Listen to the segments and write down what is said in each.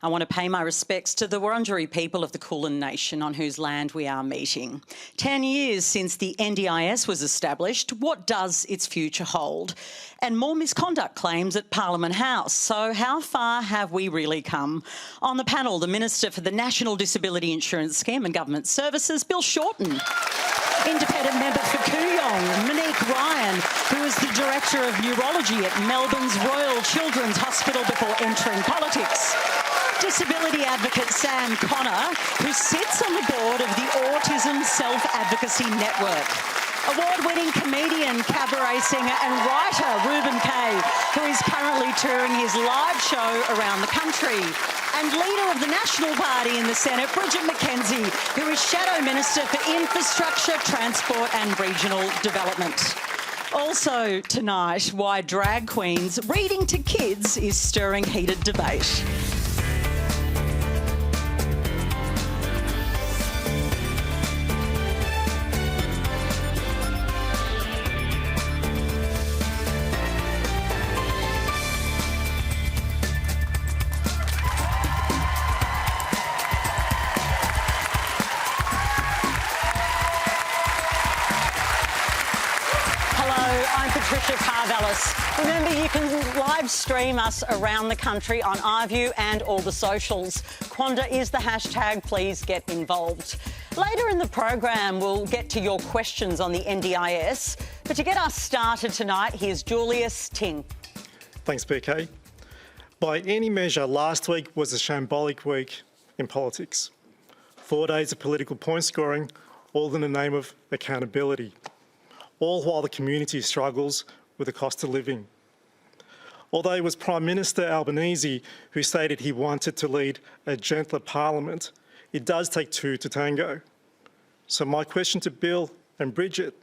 I want to pay my respects to the Wurundjeri people of the Kulin Nation on whose land we are meeting. 10 years since the NDIS was established, what does its future hold? And more misconduct claims at Parliament House. So how far have we really come? On the panel, the Minister for the National Disability Insurance Scheme and Government Services, Bill Shorten. Independent member for Kooyong, Monique Ryan, who is the Director of Neurology at Melbourne's Royal Children's Hospital before entering politics. Disability advocate Sam Connor, who sits on the board of the Autism Self-Advocacy Network. Award-winning comedian, cabaret singer and writer Reuben Kay, who is currently touring his live show around the country. And leader of the National Party in the Senate, Bridget McKenzie, who is Shadow Minister for Infrastructure, Transport and Regional Development. Also tonight, why drag queens reading to kids is stirring heated debate. Remember, you can live stream us around the country on iView and all the socials. Quanda is the hashtag. Please get involved. Later in the program, we'll get to your questions on the NDIS. But to get us started tonight, here's Julius Ting. Thanks, BK. By any measure, last week was a shambolic week in politics. 4 days of political point scoring, all in the name of accountability. All while the community struggles with the cost of living. Although it was Prime Minister Albanese who stated he wanted to lead a gentler parliament, it does take two to tango. So my question to Bill and Bridget,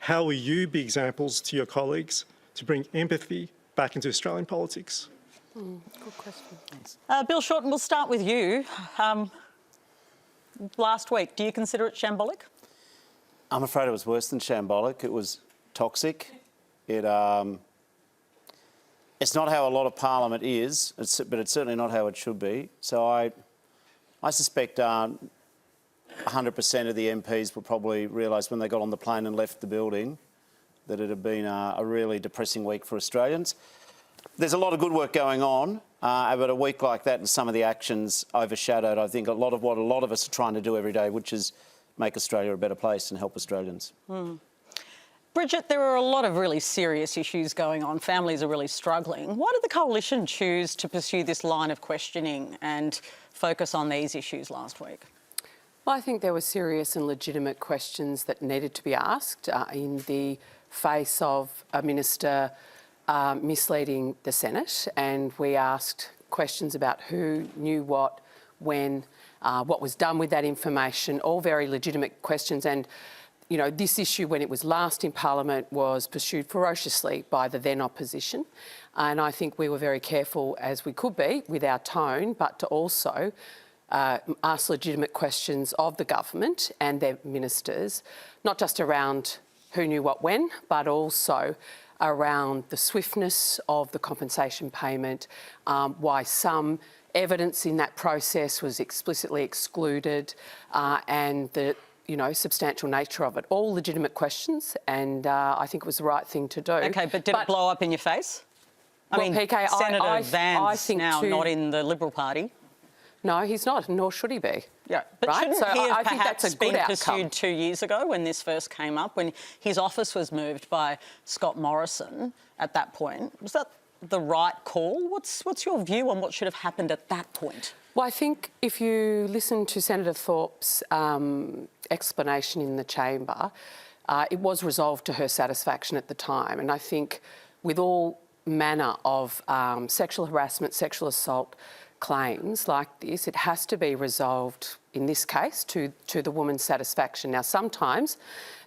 how will you be examples to your colleagues to bring empathy back into Australian politics? Good question. Thanks. Bill Shorten, we'll start with you. Last week, do you consider it shambolic? I'm afraid it was worse than shambolic. It was toxic. It's not how a lot of Parliament is, but it's certainly not how it should be. So I suspect 100% of the MPs will probably realise when they got on the plane and left the building that it had been a really depressing week for Australians. There's a lot of good work going on, but a week like that and some of the actions overshadowed, I think, a lot of what a lot of us are trying to do every day, which is make Australia a better place and help Australians. Bridget, there are a lot of really serious issues going on. Families are really struggling. Why did the Coalition choose to pursue this line of questioning and focus on these issues last week? Well, I think there were serious and legitimate questions that needed to be asked in the face of a minister misleading the Senate, and we asked questions about who knew what, when, what was done with that information, all very legitimate questions. And you know, this issue, when it was last in Parliament, was pursued ferociously by the then opposition. And I think we were very careful, as we could be, with our tone, but to also ask legitimate questions of the government and their ministers, not just around who knew what when, but also around the swiftness of the compensation payment, why some evidence in that process was explicitly excluded, and the substantial nature of it. All legitimate questions, and I think it was the right thing to do. OK, but did it blow up in your face? I mean, PK, Senator Van's now not in the Liberal Party. No, he's not, nor should he be. Yeah, but right? shouldn't so he have I think perhaps that's a good been outcome. pursued 2 years ago when this first came up, when his office was moved by Scott Morrison at that point? Was that the right call? What's your view on what should have happened at that point? Well, I think if you listen to Senator Thorpe's explanation in the chamber, it was resolved to her satisfaction at the time. And I think with all manner of sexual harassment, sexual assault claims like this, it has to be resolved, in this case, to the woman's satisfaction. Now, sometimes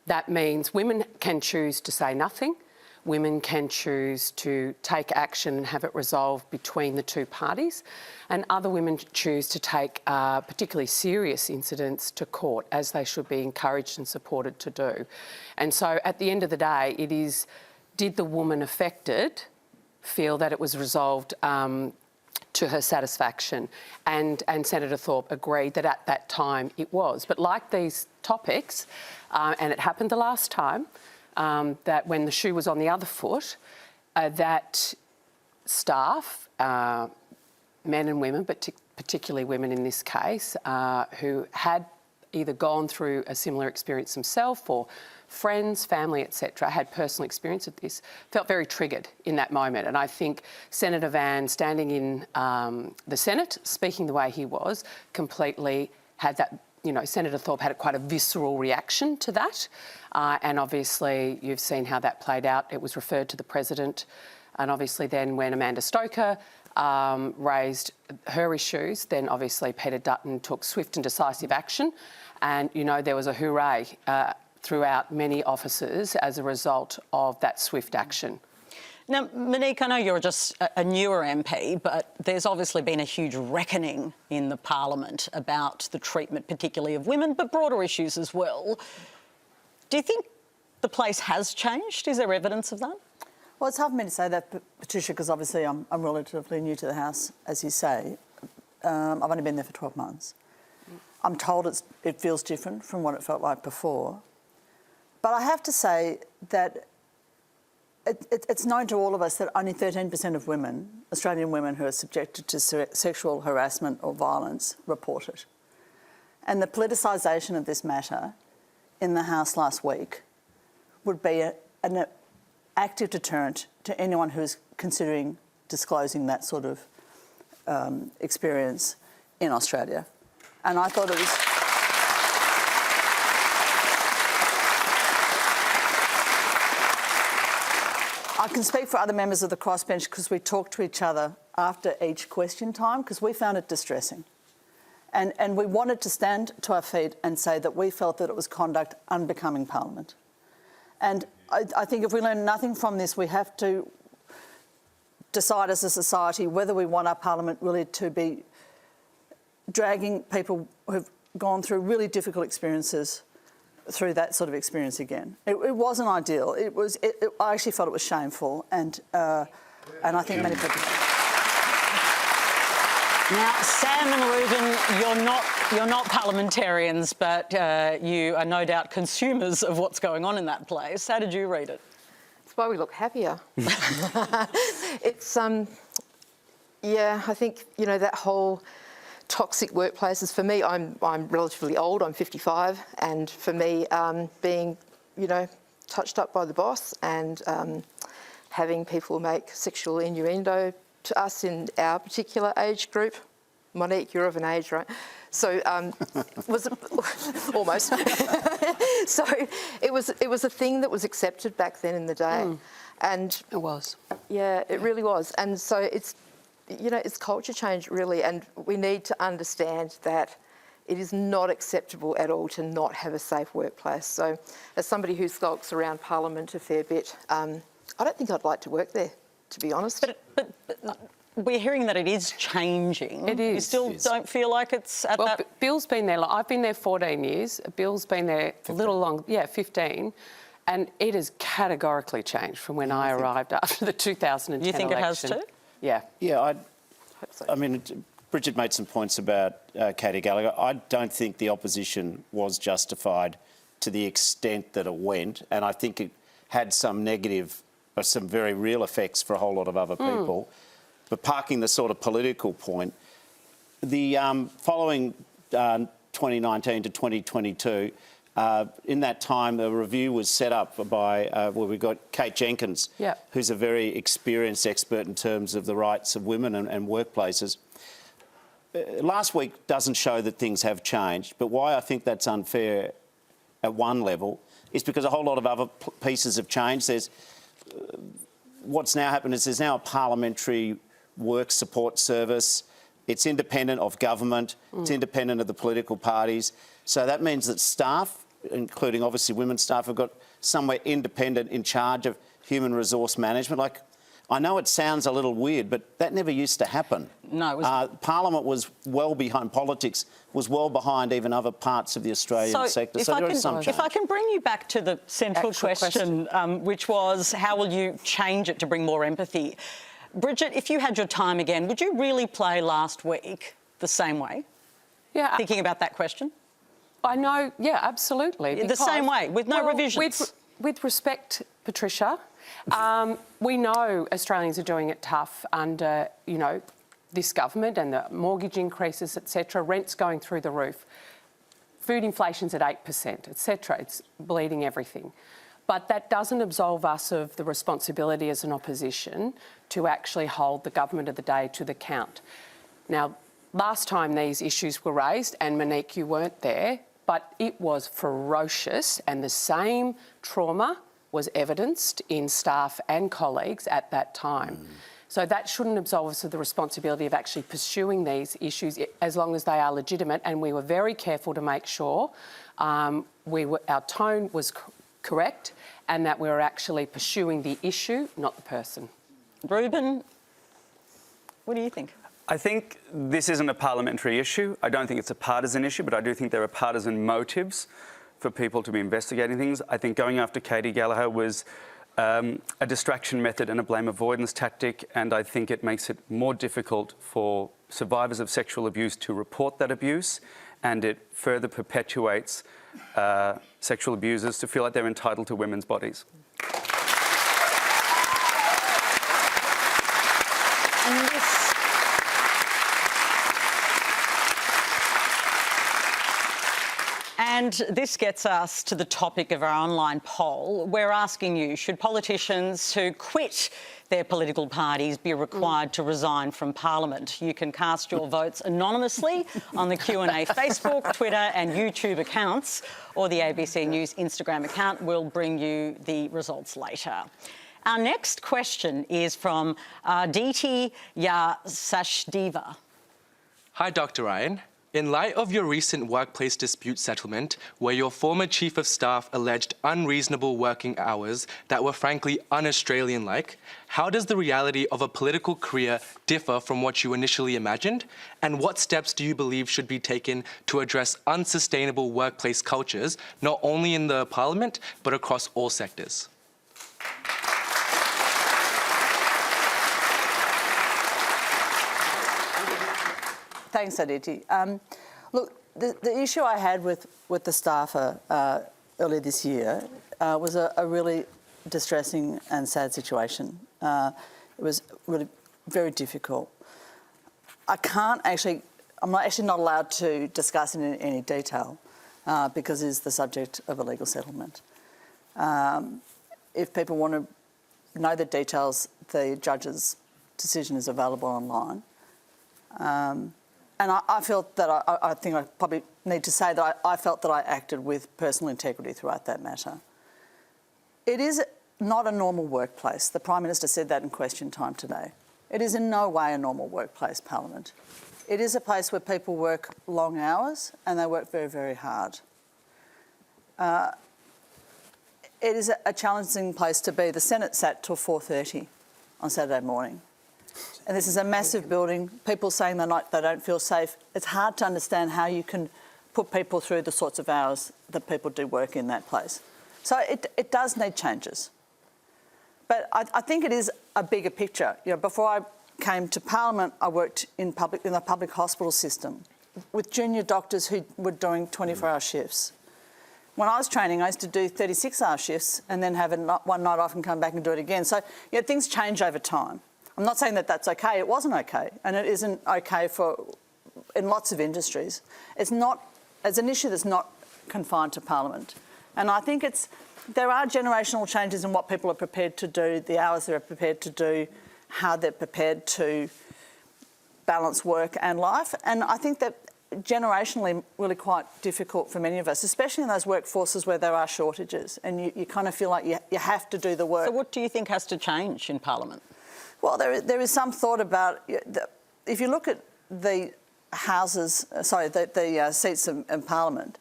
that means women can choose to say nothing. Women can choose to take action and have it resolved between the two parties, and other women choose to take particularly serious incidents to court, as they should be encouraged and supported to do. And so at the end of the day, it is, did the woman affected feel that it was resolved to her satisfaction. And Senator Thorpe agreed that at that time it was. But like these topics, and it happened the last time, that when the shoe was on the other foot, that staff, men and women, but particularly women in this case, who had either gone through a similar experience themselves or friends, family, etc., had personal experience of this, felt very triggered in that moment. And I think Senator Van, standing in the Senate, speaking the way he was, completely had that, you know, Senator Thorpe had quite a visceral reaction to that. And obviously you've seen how that played out. It was referred to the President. And obviously then when Amanda Stoker raised her issues, then obviously Peter Dutton took swift and decisive action. And, you know, there was a hooray throughout many offices as a result of that swift action. Now, Monique, I know you're just a newer MP, but there's obviously been a huge reckoning in the Parliament about the treatment, particularly of women, but broader issues as well. Do you think the place has changed? Is there evidence of that? Well, it's hard for me to say that, Patricia, because obviously I'm relatively new to the House, as you say. I've only been there for 12 months. I'm told it feels different from what it felt like before. But I have to say that it's known to all of us that only 13% of women, Australian women who are subjected to sexual harassment or violence, report it. And the politicisation of this matter in the House last week would be an active deterrent to anyone who is considering disclosing that sort of experience in Australia. And I thought it was... I can speak for other members of the crossbench because we talked to each other after each question time because we found it distressing. And we wanted to stand to our feet and say that we felt that it was conduct unbecoming Parliament. And I think if we learn nothing from this, we have to decide as a society whether we want our Parliament really to be dragging people who've gone through really difficult experiences through that sort of experience again. It wasn't ideal. I actually felt it was shameful, and I think many people. Now, Sam and Reuben, you're not parliamentarians, but you are no doubt consumers of what's going on in that place. How did you read it? That's why we look happier. It's yeah, I think, you know, that whole toxic workplaces, for me, I'm relatively old, I'm 55, and for me, being, you know, touched up by the boss and having people make sexual innuendo to us in our particular age group. Monique, you're of an age, right? So was almost. So it was a thing that was accepted back then in the day, and It was. yeah, it really was. And so it's, you know, it's culture change really, and we need to understand that it is not acceptable at all to not have a safe workplace. So as somebody who skulks around Parliament a fair bit, I don't think I'd like to work there, to be honest. But we're hearing that it is changing. It is. You still don't feel like it's at Well, that... Bill's been there. I've been there 14 years. Bill's been there 15. A little long. Yeah, 15. And it has categorically changed from when I arrived after the 2010 You think election. it has too? Yeah. Yeah, Hope so. I mean, Bridget made some points about Katie Gallagher. I don't think the opposition was justified to the extent that it went, and I think it had some negative, or some very real effects for a whole lot of other people. But parking the sort of political point, the following 2019 to 2022, in that time, a review was set up by, well, we've got Kate Jenkins, who's a very experienced expert in terms of the rights of women and workplaces. Last week doesn't show that things have changed, but why I think that's unfair at one level is because a whole lot of other pieces have changed. There's what's now happened is there's now a parliamentary work support service. It's independent of government. It's independent of the political parties. So that means that staff, including obviously women's staff, have got somewhere independent in charge of human resource management. Like, I know it sounds a little weird, but that never used to happen. No, it was... Parliament was well behind, politics was well behind even other parts of the Australian sector. So there is some change. If I can bring you back to the central question, which was how will you change it to bring more empathy? Bridget, if you had your time again, would you really play last week the same way? Yeah. Thinking about that question? I know, yeah, absolutely. The same way, with no revisions? With respect, Patricia, we know Australians are doing it tough under, you know, this government and the mortgage increases, etc., rents going through the roof. Food inflation's at 8%, etc. It's bleeding everything. But that doesn't absolve us of the responsibility as an opposition to actually hold the government of the day to the account. Now, last time these issues were raised, and Monique, you weren't there, but it was ferocious, and the same trauma was evidenced in staff and colleagues at that time. So that shouldn't absolve us of the responsibility of actually pursuing these issues as long as they are legitimate, and we were very careful to make sure our tone was correct and that we were actually pursuing the issue, not the person. Ruben, what do you think? I think this isn't a parliamentary issue. I don't think it's a partisan issue, but I do think there are partisan motives for people to be investigating things. I think going after Katie Gallagher was a distraction method and a blame avoidance tactic, and I think it makes it more difficult for survivors of sexual abuse to report that abuse, and it further perpetuates sexual abusers to feel like they're entitled to women's bodies. And this gets us to the topic of our online poll. We're asking you, should politicians who quit their political parties be required to resign from Parliament? You can cast your votes anonymously on the Q&A Facebook, Twitter and YouTube accounts, or the ABC News Instagram account. We'll bring you the results later. Our next question is from Aditi Yasashdeva. Hi, Dr. Ryan. In light of your recent workplace dispute settlement, where your former Chief of Staff alleged unreasonable working hours that were frankly un-Australian-like, how does the reality of a political career differ from what you initially imagined? And what steps do you believe should be taken to address unsustainable workplace cultures, not only in the Parliament, but across all sectors? Thanks, Aditi. Look, the issue I had with the staffer earlier this year was a really distressing and sad situation. It was really very difficult. I'm actually not allowed to discuss it in any detail because it is the subject of a legal settlement. If people want to know the details, the judge's decision is available online. And I felt that I think I probably need to say that I felt that I acted with personal integrity throughout that matter. It is not a normal workplace. The Prime Minister said that in question time today. It is in no way a normal workplace, Parliament. It is a place where people work long hours and they work very, very hard. It is a challenging place to be. The Senate sat till 4:30 on Saturday morning. And this is a massive building. People saying they don't feel safe. It's hard to understand how you can put people through the sorts of hours that people do work in that place. So it does need changes. But I think it is a bigger picture. You know, before I came to Parliament, I worked in the public hospital system with junior doctors who were doing 24-hour shifts. When I was training, I used to do 36-hour shifts and then have one night off and come back and do it again. So things change over time. I'm not saying that that's okay. It wasn't okay, and it isn't okay in lots of industries. It's an issue that's not confined to Parliament. And I think there are generational changes in what people are prepared to do, the hours they're prepared to do, how they're prepared to balance work and life. And I think that generationally really quite difficult for many of us, especially in those workforces where there are shortages and you kind of feel like you have to do the work. So what do you think has to change in Parliament? Well, there is some thought about, if you look at the seats in Parliament,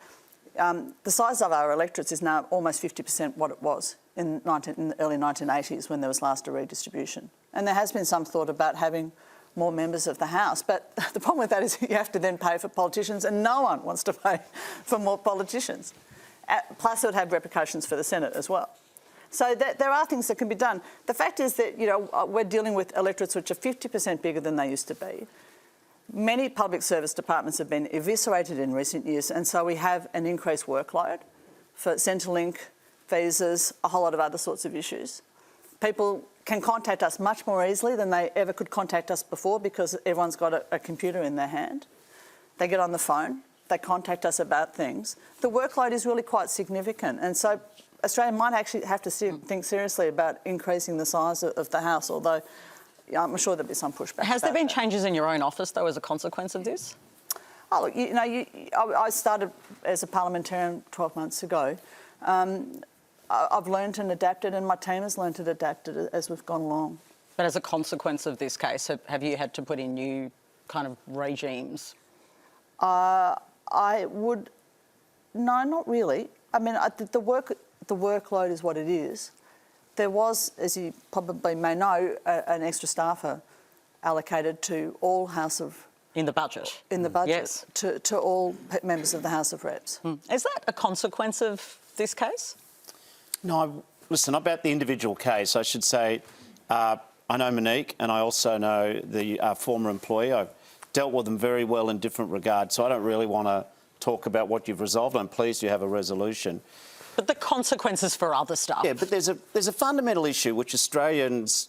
the size of our electorates is now almost 50% what it was in the early 1980s when there was last a redistribution. And there has been some thought about having more members of the House. But the problem with that is you have to then pay for politicians, and no one wants to pay for more politicians. Plus, it would have repercussions for the Senate as well. So there are things that can be done. The fact is that, you know, we're dealing with electorates which are 50% bigger than they used to be. Many public service departments have been eviscerated in recent years, and so we have an increased workload for Centrelink, visas, a whole lot of other sorts of issues. People can contact us much more easily than they ever could contact us before because everyone's got a computer in their hand. They get on the phone, they contact us about things. The workload is really quite significant, and so Australia might actually have to think seriously about increasing the size of the House, although I'm sure there'll be some pushback. Has there been that. changes in your own office, though, as a consequence of this? Oh, look, you know, I started as a parliamentarian 12 months ago. I've learned and adapted, and my team has learned and adapted as we've gone along. But as a consequence of this case, have you had to put in new kind of regimes? I would... No, not really. I mean, the workload is what it is. There was, as you probably may know, an extra staffer allocated to all House of... In the budget? In the budget, yes. to all members of the House of Reps. Is that a consequence of this case? No, listen, about the individual case, I should say I know Monique and I also know the former employee. I've dealt with them very well in different regards, so I don't really want to talk about what you've resolved. I'm pleased you have a resolution. But the consequences for other stuff. Yeah, but there's a fundamental issue which Australians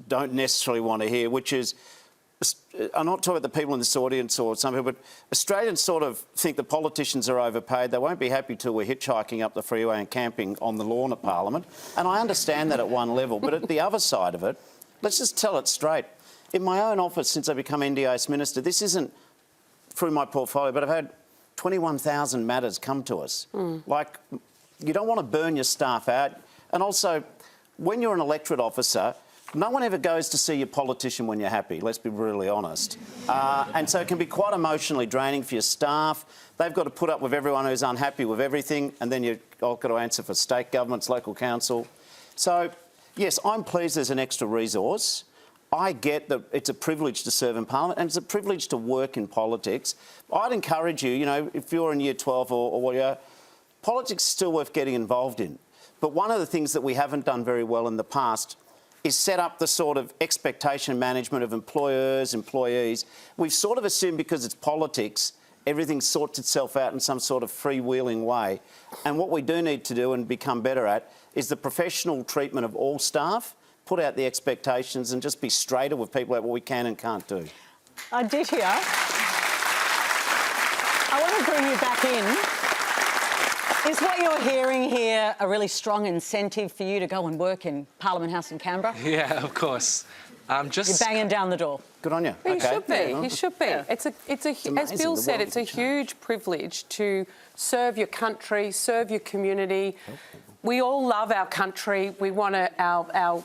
don't necessarily want to hear, which is, I'm not talking about the people in this audience or some people, but Australians sort of think the politicians are overpaid. They won't be happy till we're hitchhiking up the freeway and camping on the lawn of Parliament. And I understand that at one level, but at the other side of it, let's just tell it straight. In my own office, since I become NDIS Minister, this isn't through my portfolio, but I've had 21,000 matters come to us. Like, you don't want to burn your staff out. And also, when you're an electorate officer, no one ever goes to see your politician when you're happy, let's be really honest. And so it can be quite emotionally draining for your staff. They've got to put up with everyone who's unhappy with everything, and then you've got to answer for state governments, local council. So, yes, I'm pleased there's an extra resource. I get that it's a privilege to serve in Parliament and it's a privilege to work in politics. I'd encourage you, you know, if you're in Year 12 or whatever, politics is still worth getting involved in. But one of the things that we haven't done very well in the past is set up the sort of expectation management of employers, employees. We've sort of assumed because it's politics, everything sorts itself out in some sort of freewheeling way. And what we do need to do and become better at is the professional treatment of all staff, put out the expectations and just be straighter with people about what we can and can't do. Aditya, I want to bring you back in. Is what you're hearing here a really strong incentive for you to go and work in Parliament House in Canberra? Yeah, of course. You're banging down the door. Good on you. He Okay. should be. Yeah. He should be. Yeah. It's amazing, as Bill the said, world it's a can change. huge privilege to serve your country, serve your community. We all love our country. We want our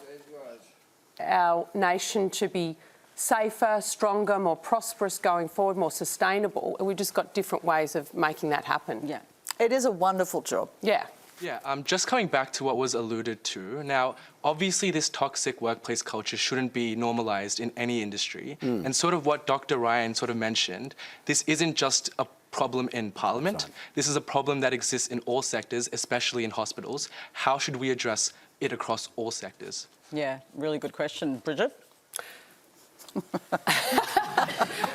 nation to be safer, stronger, more prosperous going forward, more sustainable. And we've just got different ways of making that happen. Yeah. It is a wonderful job. Yeah. Yeah, just coming back to what was alluded to. Now, obviously, this toxic workplace culture shouldn't be normalised in any industry. And sort of what Dr. Ryan sort of mentioned, this isn't just a problem in Parliament. This is a problem that exists in all sectors, especially in hospitals. How should we address it across all sectors? Yeah, really good question. Bridget?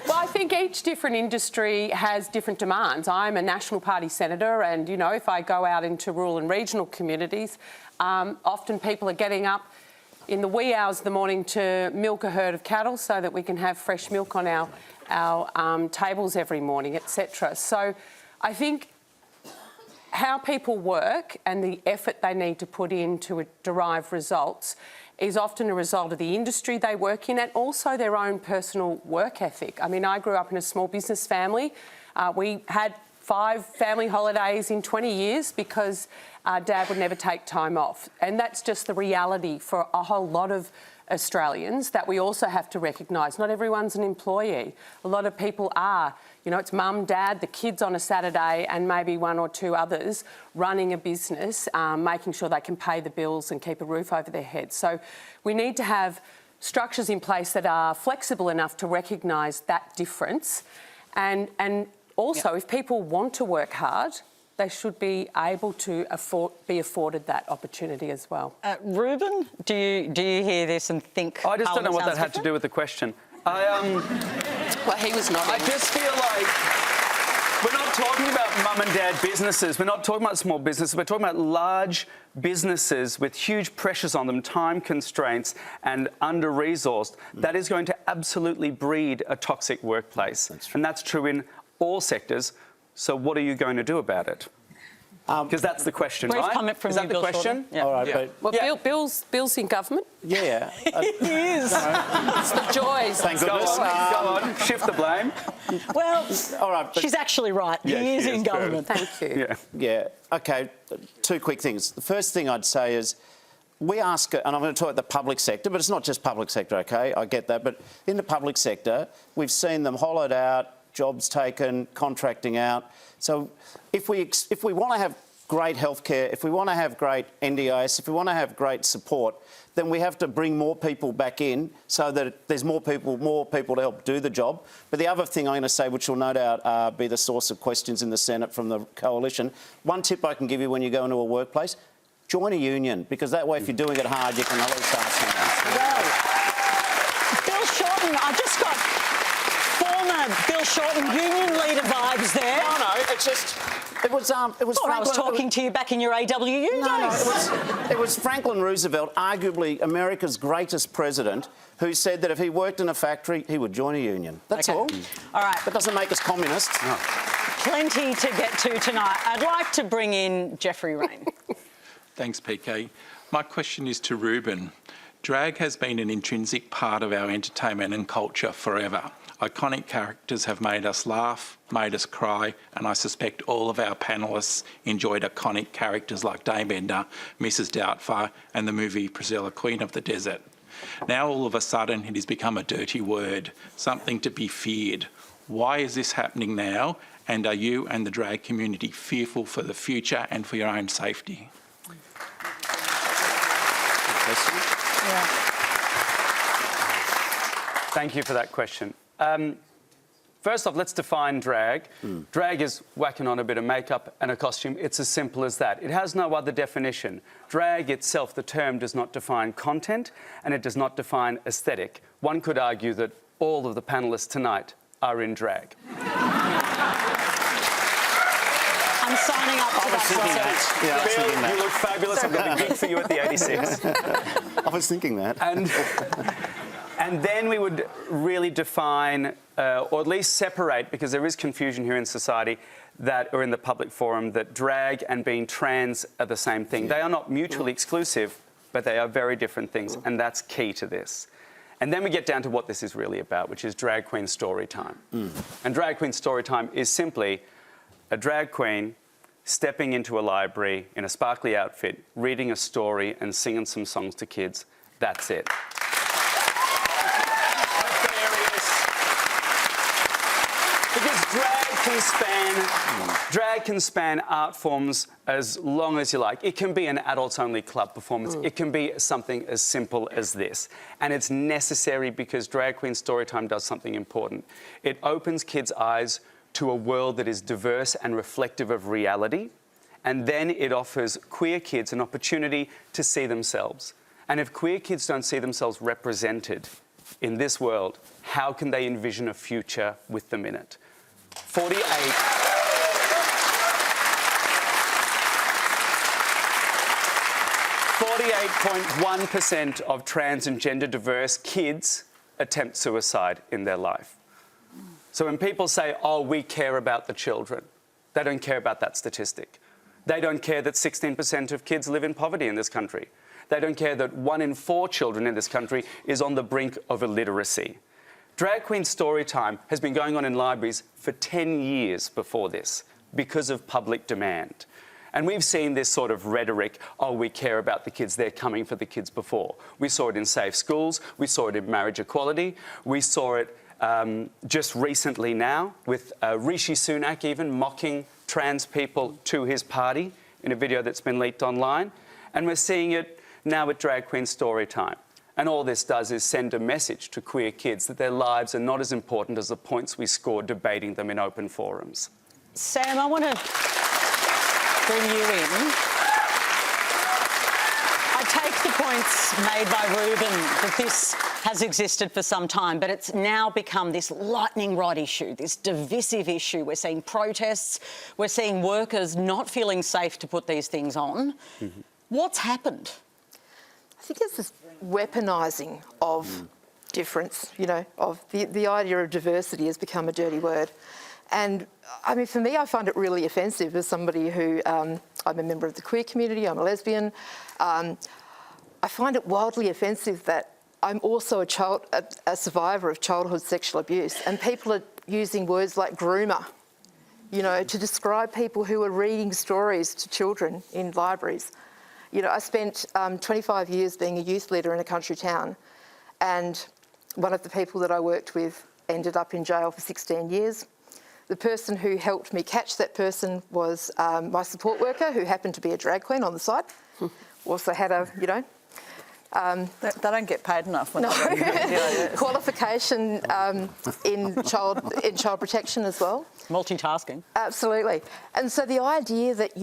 Well, I think each different industry has different demands. I'm a National Party senator and, you know, if I go out into rural and regional communities, often people are getting up in the wee hours of the morning to milk a herd of cattle so that we can have fresh milk on our tables every morning, etc. So I think how people work and the effort they need to put in to derive results is often a result of the industry they work in and also their own personal work ethic. I mean, I grew up in a small business family. We had 5 family holidays in 20 years because Dad would never take time off. And that's just the reality for a whole lot of Australians that we also have to recognise. Not everyone's an employee. A lot of people are. You know, it's mum, dad, the kids on a Saturday and maybe 1 or 2 others running a business, making sure they can pay the bills and keep a roof over their heads. So we need to have structures in place that are flexible enough to recognise that difference. And also, if people want to work hard, they should be able to be afforded that opportunity as well. Ruben, do you hear this and think? I just don't know what that Parliament had sounds to do with the question. Well, he was not. I just feel like we're not talking about mum and dad businesses. We're not talking about small businesses. We're talking about large businesses with huge pressures on them, time constraints and under-resourced. That is going to absolutely breed a toxic workplace. And that's true in all sectors. So what are you going to do about it? Because that's the question, Brief right? comment from is you, that the Bill question? Shorten. Yeah. All right, Yeah. but Well, Bill's in government. yeah. He is. It's the joys. Thank Go goodness. on, go on, shift the blame. Well, All right, but she's actually right. Yeah, he is she in is true. government. Thank you. Yeah. yeah. Okay. Two quick things. The first thing I'd say is we ask, and I'm going to talk about the public sector, but it's not just public sector. Okay, I get that, but in the public sector, we've seen them hollowed out, jobs taken, contracting out. So if we want to have great healthcare, if we want to have great NDIS, if we want to have great support, then we have to bring more people back in so that there's more people to help do the job. But the other thing I'm going to say, which will no doubt be the source of questions in the Senate from the Coalition, one tip I can give you when you go into a workplace, join a union, because that way if you're doing it hard, you can at least ask someone. Well, Bill Shorten, I just got former Bill Shorten union leader vibes there. No, it's just... It was I was talking to you back in your AWU days. It was Franklin Roosevelt, arguably America's greatest president, who said that if he worked in a factory, he would join a union. That's Okay. all. All right. That doesn't make us communists. No. Plenty to get to tonight. I'd like to bring in Jeffrey Rain. Thanks, PK. My question is to Ruben. Drag has been an intrinsic part of our entertainment and culture forever. Iconic characters have made us laugh, made us cry, and I suspect all of our panellists enjoyed iconic characters like Dame Edna, Mrs. Doubtfire, and the movie Priscilla, Queen of the Desert. Now all of a sudden it has become a dirty word, something to be feared. Why is this happening now? And are you and the drag community fearful for the future and for your own safety? Thank you for that question. First off, let's define drag. Drag is whacking on a bit of makeup and a costume. It's as simple as that. It has no other definition. Drag itself, the term, does not define content and it does not define aesthetic. One could argue that all of the panellists tonight are in drag. I'm signing up for that. Yeah, I was thinking Bill, that. you look fabulous. I've got a gig for you at the 86. I was thinking that. And then we would really define, or at least separate, because there is confusion here in society, or in the public forum, that drag and being trans are the same thing. They are not mutually exclusive, but they are very different things, and that's key to this. And then we get down to what this is really about, which is drag queen story time. And drag queen story time is simply a drag queen stepping into a library in a sparkly outfit, reading a story and singing some songs to kids. That's it. Because drag can span art forms as long as you like. It can be an adults-only club performance. It can be something as simple as this. And it's necessary because drag queen storytime does something important. It opens kids' eyes to a world that is diverse and reflective of reality. And then it offers queer kids an opportunity to see themselves. And if queer kids don't see themselves represented in this world, how can they envision a future with them in it? 48.1% of trans and gender diverse kids attempt suicide in their life. So when people say, oh, we care about the children, they don't care about that statistic. They don't care that 16% of kids live in poverty in this country. They don't care that 1 in 4 children in this country is on the brink of illiteracy. Drag Queen Storytime has been going on in libraries for 10 years before this because of public demand. And we've seen this sort of rhetoric, oh, we care about the kids, they're coming for the kids before. We saw it in safe schools, we saw it in marriage equality, we saw it just recently now with Rishi Sunak even mocking trans people to his party in a video that's been leaked online. And we're seeing it now with Drag Queen Storytime. And all this does is send a message to queer kids that their lives are not as important as the points we score debating them in open forums. Sam, I want to bring you in. I take the points made by Ruben that this has existed for some time, but it's now become this lightning rod issue, this divisive issue. We're seeing protests, we're seeing workers not feeling safe to put these things on. Mm-hmm. What's happened? I think it's this weaponising of difference, you know, of the idea of diversity has become a dirty word. And I mean, for me, I find it really offensive as somebody who, I'm a member of the queer community, I'm a lesbian. I find it wildly offensive that I'm also a survivor of childhood sexual abuse, and people are using words like groomer, you know, to describe people who are reading stories to children in libraries. You know, I spent 25 years being a youth leader in a country town, and one of the people that I worked with ended up in jail for 16 years. The person who helped me catch that person was my support worker, who happened to be a drag queen on the side. Also had a, you know... They don't get paid enough. When qualification in child protection as well. Multitasking. Absolutely. And so the idea that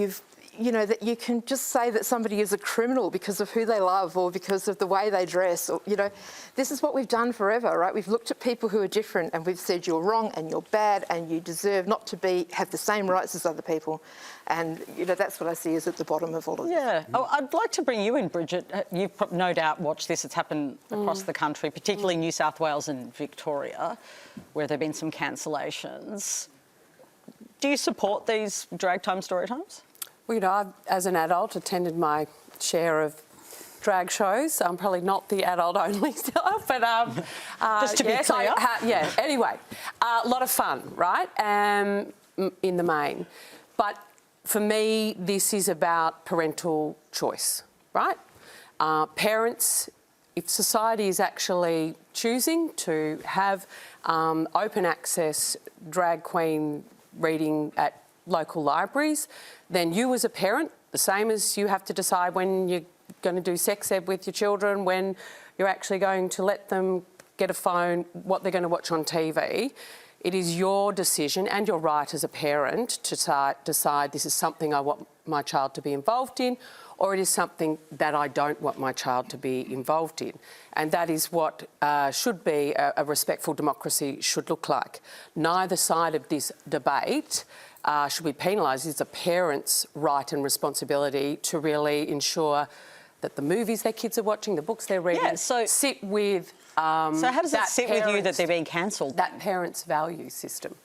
that you can just say that somebody is a criminal because of who they love or because of the way they dress, or, you know, this is what we've done forever, right? We've looked at people who are different and we've said you're wrong and you're bad and you deserve not to have the same rights as other people. And, you know, that's what I see is at the bottom of all of this. Yeah. Oh, I'd like to bring you in, Bridget. You've no doubt watched this. It's happened across the country, particularly New South Wales and Victoria, where there have been some cancellations. Do you support these drag time story times? Well, you know, I've, as an adult, attended my share of drag shows. I'm probably not the adult only still, but just to be clear. Yeah. Anyway, a lot of fun, right? In the main, but for me, this is about parental choice, right? Parents, if society is actually choosing to have open access drag queen reading at local libraries, then you as a parent, the same as you have to decide when you're going to do sex ed with your children, when you're actually going to let them get a phone, what they're going to watch on TV, it is your decision and your right as a parent to decide this is something I want my child to be involved in, or it is something that I don't want my child to be involved in. And that is what should be a respectful democracy should look like. Neither side of this debate should be penalised. It's a parent's right and responsibility to really ensure that the movies their kids are watching, the books they're reading, sit with... so how does it sit with you that they're being cancelled? That parent's value system.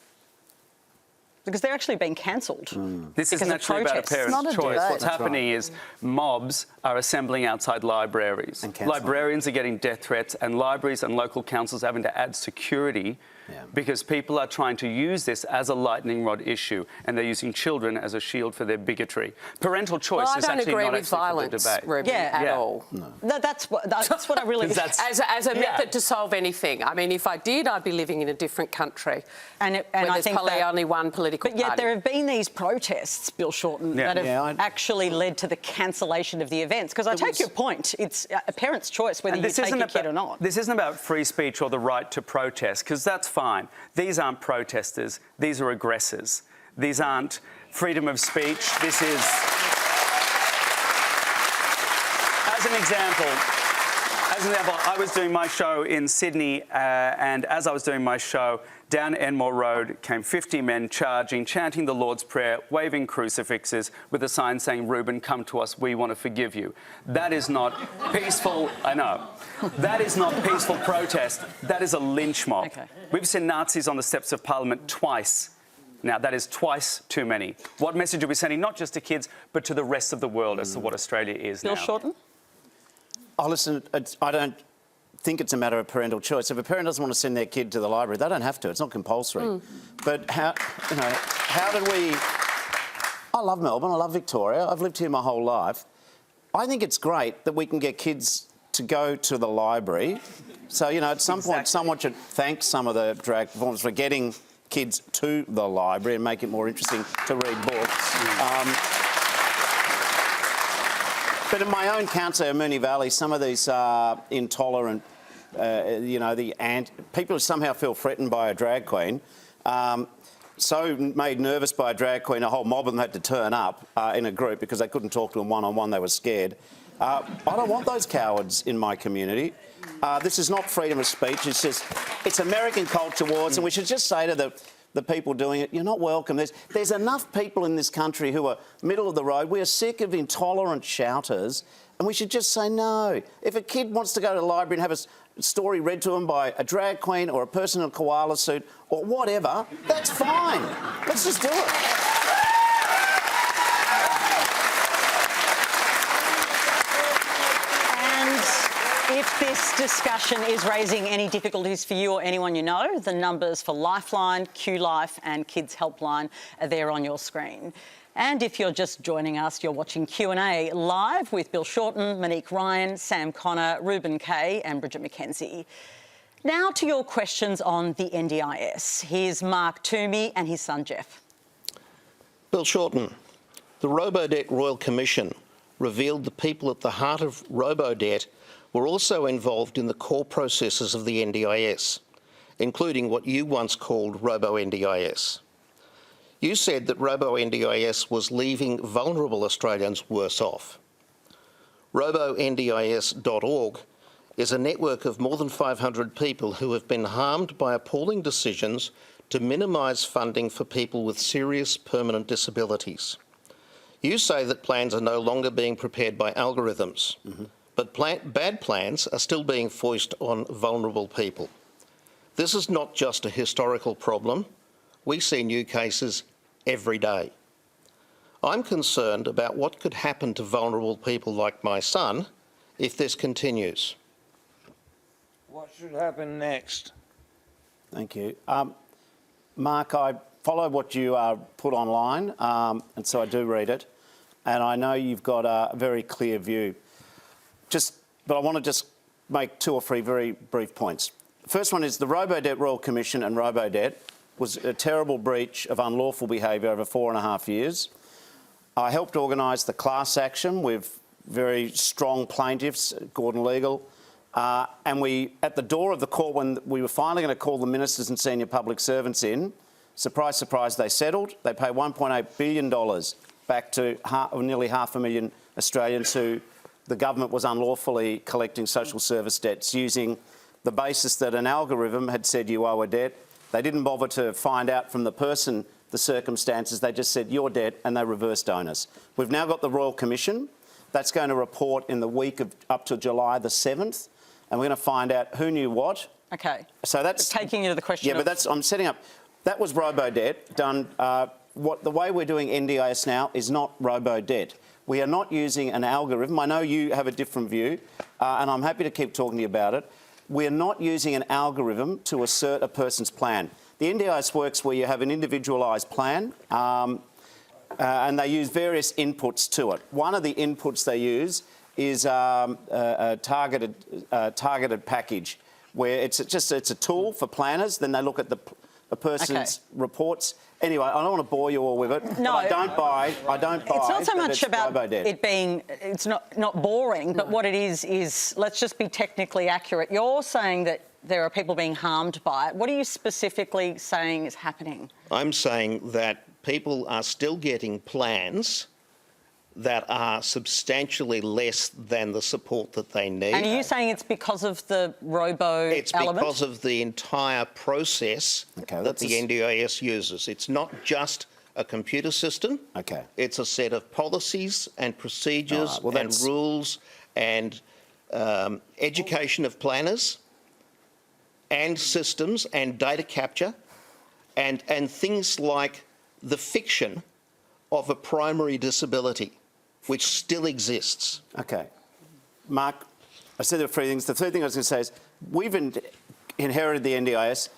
Because they're actually being cancelled. This isn't actually about a parent's choice. What's happening is mobs are assembling outside libraries. Librarians are getting death threats, and libraries and local councils are having to add security because people are trying to use this as a lightning rod issue, and they're using children as a shield for their bigotry. Parental choice is actually not actually for the debate. Ruben, at all. No, that's what I really... as a method to solve anything. I mean, if I did, I'd be living in a different country. And I think probably only one political party. But yet there have been these protests, Bill Shorten, that have actually led to the cancellation of the events. Because I take your point. It's a parent's choice whether you take your kid or not. This isn't about free speech or the right to protest, because that's fine. These aren't protesters. These are aggressors. These aren't freedom of speech. This is... As an example, I was doing my show in Sydney, and as I was doing my show, down Enmore Road came 50 men charging, chanting the Lord's Prayer, waving crucifixes with a sign saying, "Reuben, come to us, we want to forgive you." That is not peaceful, I know. That is not peaceful protest. That is a lynch mob. Okay. We've seen Nazis on the steps of Parliament twice. Now, that is twice too many. What message are we sending, not just to kids, but to the rest of the world as to what Australia is now? Bill Shorten? Oh, listen, I don't think it's a matter of parental choice. If a parent doesn't want to send their kid to the library, they don't have to. It's not compulsory. But how did we... I love Melbourne. I love Victoria. I've lived here my whole life. I think it's great that we can get kids to go to the library. So, you know, at some point, someone should thank some of the drag performers for getting kids to the library and make it more interesting to read books. But in my own council, Moonee Valley, some of these intolerant, people who somehow feel threatened by a drag queen, so made nervous by a drag queen, a whole mob of them had to turn up in a group because they couldn't talk to them one-on-one, they were scared. I don't want those cowards in my community. This is not freedom of speech, it's American culture wars, and we should just say to the people doing it, you're not welcome. There's enough people in this country who are middle of the road. We are sick of intolerant shouters, and we should just say no. If a kid wants to go to the library and have a story read to them by a drag queen or a person in a koala suit or whatever, that's fine. Let's just do it. If this discussion is raising any difficulties for you or anyone you know, the numbers for Lifeline, QLife and Kids Helpline are there on your screen. And if you're just joining us, you're watching Q&A live with Bill Shorten, Monique Ryan, Sam Connor, Reuben Kay and Bridget McKenzie. Now to your questions on the NDIS. Here's Mark Toomey and his son Jeff. Bill Shorten, the Robodebt Royal Commission revealed the people at the heart of Robodebt were also involved in the core processes of the NDIS, including what you once called Robo-NDIS. You said that Robo-NDIS was leaving vulnerable Australians worse off. RoboNDIS.org is a network of more than 500 people who have been harmed by appalling decisions to minimise funding for people with serious permanent disabilities. You say that plans are no longer being prepared by algorithms. But bad plans are still being foisted on vulnerable people. This is not just a historical problem. We see new cases every day. I'm concerned about what could happen to vulnerable people like my son if this continues. What should happen next? Thank you. Mark, I follow what you put online, and so I do read it, and I know you've got a very clear view. But I want to just make 2 or 3 very brief points. First one is the Robodebt Royal Commission and Robodebt was a terrible breach of unlawful behaviour over 4.5 years. I helped organise the class action with very strong plaintiffs, Gordon Legal, and we, at the door of the court when we were finally going to call the ministers and senior public servants in, surprise, surprise, they settled. They paid $1.8 billion back to nearly 500,000 Australians who the government was unlawfully collecting social service debts using the basis that an algorithm had said you owe a debt. They didn't bother to find out from the person the circumstances. They just said your debt and they reversed onus. We've now got the Royal Commission. That's going to report in the week of up to July the 7th, and we're going to find out who knew what. Okay. So that's taking you to the question. Yeah, but I'm setting up. That was Robodebt done. The way we're doing NDIS now is not Robodebt. We are not using an algorithm. I know you have a different view, and I'm happy to keep talking to you about it. We're not using an algorithm to assert a person's plan. The NDIS works where you have an individualised plan, and they use various inputs to it. One of the inputs they use is a targeted package, where it's a tool for planners. Then they look at the person's reports. Anyway, I don't want to bore you all with it. No, I don't buy. It's not so much about Robodebt. it being. It's not boring, but what it is let's just be technically accurate. You're saying that there are people being harmed by it. What are you specifically saying is happening? I'm saying that people are still getting plans that are substantially less than the support that they need. And are you saying it's because of the robo element? It's because of the entire process that the NDIS uses. It's not just a computer system. Okay. It's a set of policies and procedures and rules and education of planners and systems and data capture and things like the fiction of a primary disability, which still exists. Okay. Mark, I said there were 3 things. The third thing I was going to say is we've inherited the NDIS.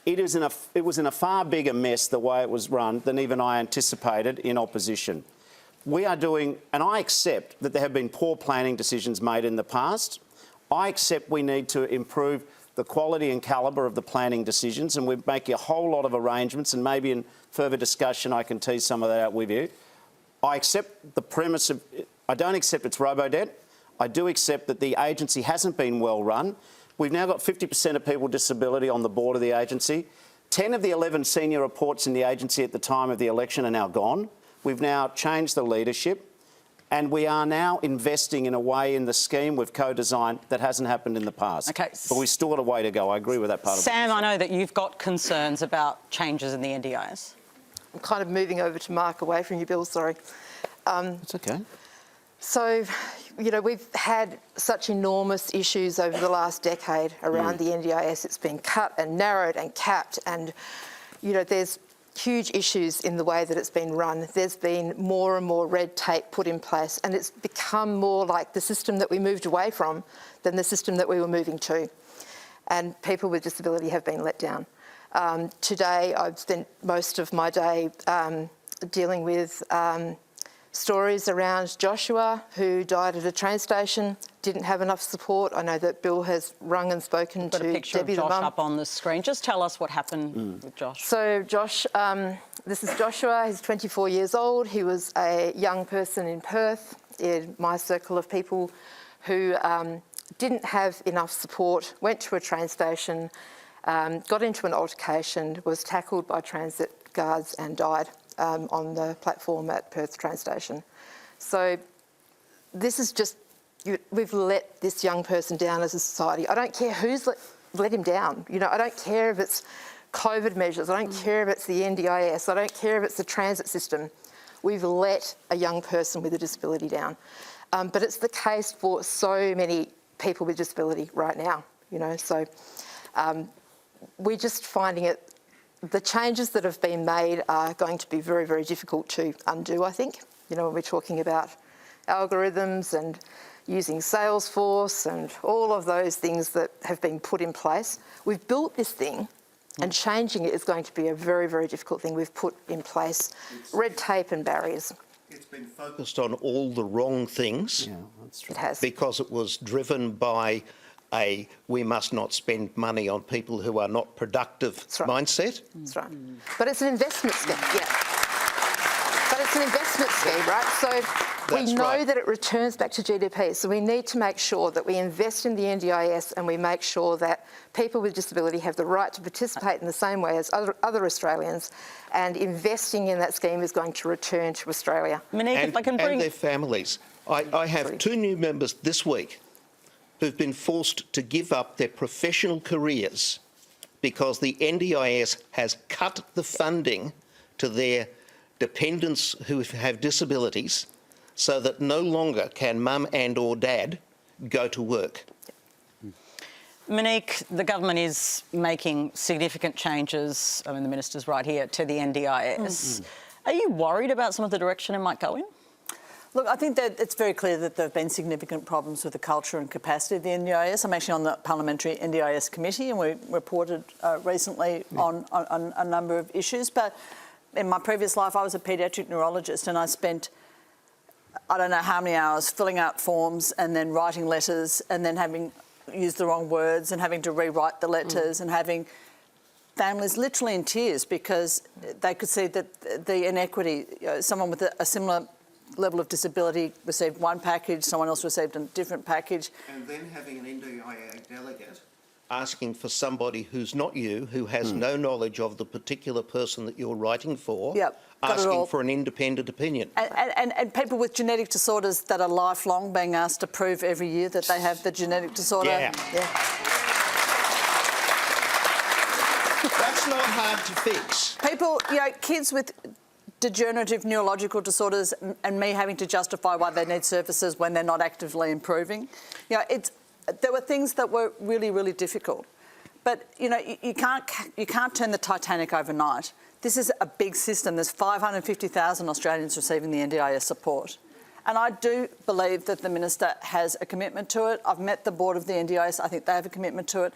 It was in a far bigger mess the way it was run than even I anticipated in opposition. We are doing, and I accept that there have been poor planning decisions made in the past. I accept we need to improve the quality and calibre of the planning decisions, and we're making a whole lot of arrangements, and maybe in further discussion I can tease some of that out with you. I accept the premise of, I don't accept it's Robodebt. I do accept that the agency hasn't been well run. We've now got 50% of people with disability on the board of the agency. 10 of the 11 senior reports in the agency at the time of the election are now gone. We've now changed the leadership, and we are now investing in a way in the scheme we've co-designed that hasn't happened in the past. Okay. But we've still got a way to go. I agree with that part of it. Sam, I know that you've got concerns about changes in the NDIS. I'm kind of moving over to Mark away from you, Bill, sorry. It's okay. So, you know, we've had such enormous issues over the last decade around the NDIS. It's been cut and narrowed and capped, and, you know, there's huge issues in the way that it's been run. There's been more and more red tape put in place, and it's become more like the system that we moved away from than the system that we were moving to. And people with disability have been let down. Today, I've spent most of my day dealing with stories around Joshua, who died at a train station, didn't have enough support. I know that Bill has rung and spoken to Got a picture Debbie of the Josh mum. up on the screen. Just tell us what happened with Josh. So Josh, this is Joshua. He's 24 years old. He was a young person in Perth, in my circle of people, who didn't have enough support, went to a train station, got into an altercation, was tackled by transit guards and died on the platform at Perth train station. So this is just, we've let this young person down as a society. I don't care who's let him down. You know, I don't care if it's COVID measures. I don't care if it's the NDIS. I don't care if it's the transit system. We've let a young person with a disability down. But it's the case for so many people with disability right now, you know. So we're just finding it, the changes that have been made are going to be very, very difficult to undo, I think. You know, when we're talking about algorithms and using Salesforce and all of those things that have been put in place. We've built this thing, and changing it is going to be a very, very difficult thing. We've put in place red tape and barriers. It's been focused on all the wrong things. Yeah, that's true. It has. Because it was driven by a we must not spend money on people who are not productive right. mindset. That's right. But it's an investment scheme, yeah. But it's an investment scheme, right? So we That's know right. that it returns back to GDP. So we need to make sure that we invest in the NDIS, and we make sure that people with disability have the right to participate in the same way as other Australians. And investing in that scheme is going to return to Australia. Monique, if I can bring... And their families. I have 2 new members this week who've been forced to give up their professional careers because the NDIS has cut the funding to their dependents who have disabilities so that no longer can mum and or dad go to work. Monique, the government is making significant changes, I mean, the minister's right here, to the NDIS. Are you worried about some of the direction it might go in? Look, I think that it's very clear that there have been significant problems with the culture and capacity of the NDIS. I'm actually on the Parliamentary NDIS Committee, and we reported recently on a number of issues. But in my previous life, I was a paediatric neurologist, and I spent, I don't know how many hours filling out forms and then writing letters and then having used the wrong words and having to rewrite the letters and having families literally in tears because they could see that the inequity, someone with a similar level of disability received one package, someone else received a different package. And then having an NDIA delegate asking for somebody who's not you, who has no knowledge of the particular person that you're writing for, asking for an independent opinion. And people with genetic disorders that are lifelong being asked to prove every year that they have the genetic disorder. Yeah. That's not hard to fix. People, you know, kids with degenerative neurological disorders and me having to justify why they need services when they're not actively improving. You know, there were things that were really, really difficult. But, you know, you can't turn the Titanic overnight. This is a big system. There's 550,000 Australians receiving the NDIS support. And I do believe that the Minister has a commitment to it. I've met the board of the NDIS. I think they have a commitment to it.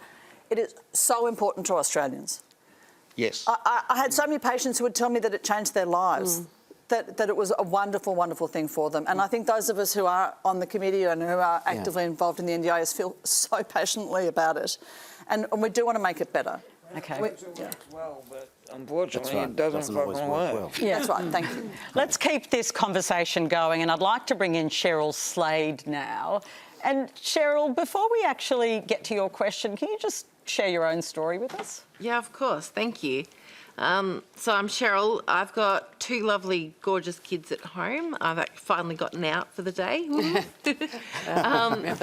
It is so important to Australians. Yes. I had so many patients who would tell me that it changed their lives, that it was a wonderful, wonderful thing for them. And I think those of us who are on the committee and who are actively involved in the NDIS feel so passionately about it. And we do want to make it better. Okay. Well, but unfortunately it doesn't fucking work. Well. Yeah, that's right. Thank you. Let's keep this conversation going, and I'd like to bring in Cheryl Slade now. And Cheryl, before we actually get to your question, can you just share your own story with us? Yeah, of course. Thank you. So I'm Cheryl. I've got 2 lovely, gorgeous kids at home. I've finally gotten out for the day. Remember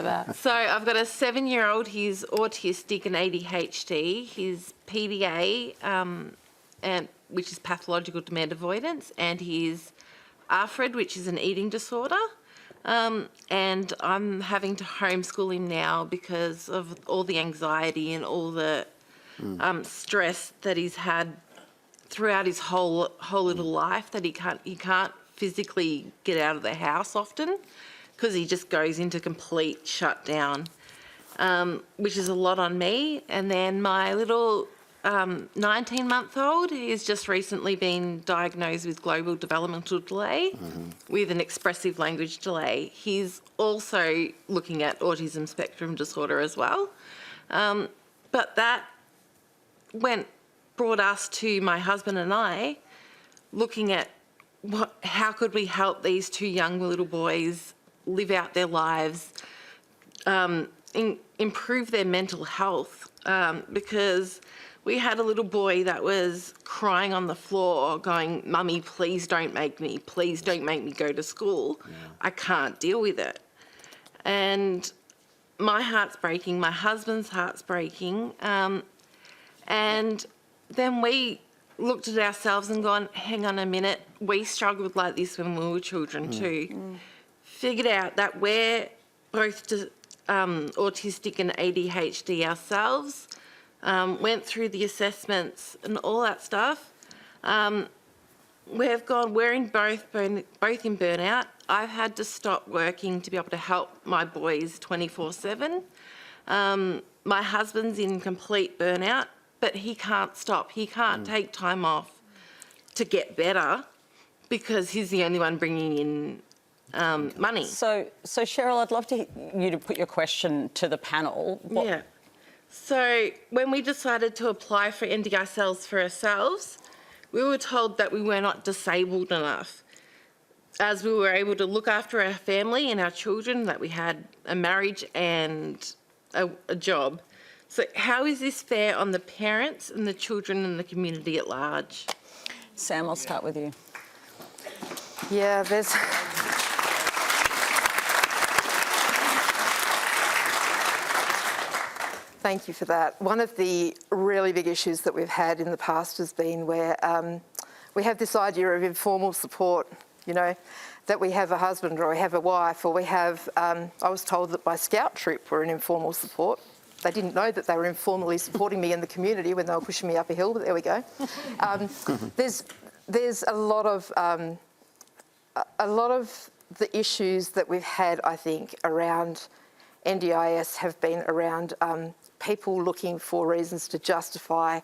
that. So I've got a 7-year-old. He's autistic and ADHD. He's PDA, and which is pathological demand avoidance, and he's ARFID, which is an eating disorder. And I'm having to homeschool him now because of all the anxiety and all the stress that he's had throughout his whole little life, that he can't physically get out of the house often because he just goes into complete shutdown, which is a lot on me. And then my little 19-month-old, he's just recently been diagnosed with global developmental delay with an expressive language delay. He's also looking at autism spectrum disorder as well. But that brought us to my husband and I looking at how could we help these 2 young little boys live out their lives, improve their mental health, because we had a little boy that was crying on the floor going, "Mummy, please don't make me go to school. Yeah. I can't deal with it." And my heart's breaking, my husband's heart's breaking. And then we looked at ourselves and gone, hang on a minute, we struggled like this when we were children too. Figured out that we're both autistic and ADHD ourselves, went through the assessments and all that stuff. We're in both in burnout. I've had to stop working to be able to help my boys 24/7. My husband's in complete burnout, but he can't stop. He can't take time off to get better because he's the only one bringing in money. So Cheryl, I'd love you to put your question to the panel. Yeah. So when we decided to apply for NDISLs for ourselves, we were told that we were not disabled enough, as we were able to look after our family and our children, that we had a marriage and a job. So how is this fair on the parents and the children and the community at large? Sam, I'll start with you. Yeah, Thank you for that. One of the really big issues that we've had in the past has been where we have this idea of informal support, you know, that we have a husband or we have a wife or we have, I was told that my scout troop were an informal support. They didn't know that they were informally supporting me in the community when they were pushing me up a hill, but there we go. There's a lot of the issues that we've had, I think, around NDIS have been around people looking for reasons to justify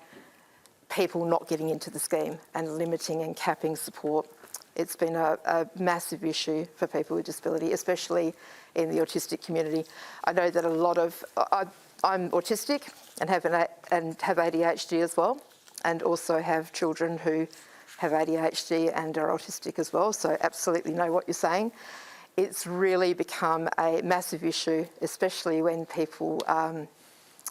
people not getting into the scheme and limiting and capping support. It's been a massive issue for people with disability, especially in the autistic community. I know that a lot of... I'm autistic and have ADHD as well, and also have children who have ADHD and are autistic as well, so absolutely know what you're saying. It's really become a massive issue, especially when people,